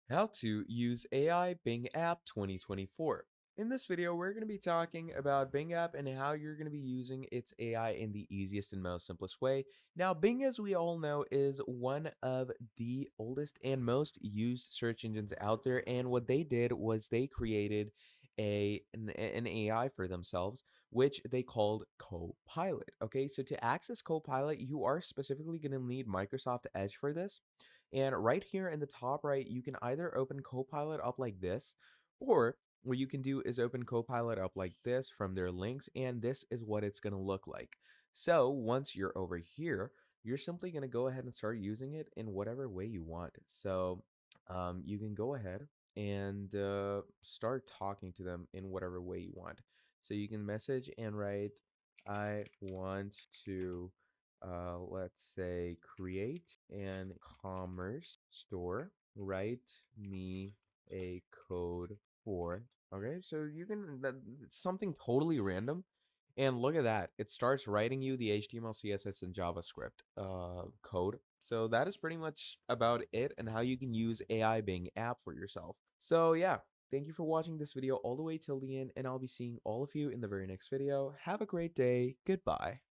How to use AI Bing app 2024. In this video, we're going to be talking about Bing app and how you're going to be using its AI in the easiest and most simplest way. Now, Bing, as we all know, is one of the oldest and most used search engines out there. And what they did was they created an AI for themselves, which they called Copilot. Okay, so to access Copilot, you are specifically going to need Microsoft Edge for this. And right here in the top right, you can either open Copilot up like this, or what you can do is open Copilot up like this from their links, and this is what it's going to look like. So once you're over here, you're simply going to go ahead and start using it in whatever way you want. So you can go ahead and start talking to them in whatever way you want. So you can message and write, I want to let's say create an commerce store, write me a code for. Okay, so you can it's something totally random, and look at that, it starts writing you the HTML, CSS, and JavaScript code. So that is pretty much about it and how you can use AI Bing app for yourself. So yeah, thank you for watching this video all the way till the end, and I'll be seeing all of you in the very next video. Have a great day. Goodbye.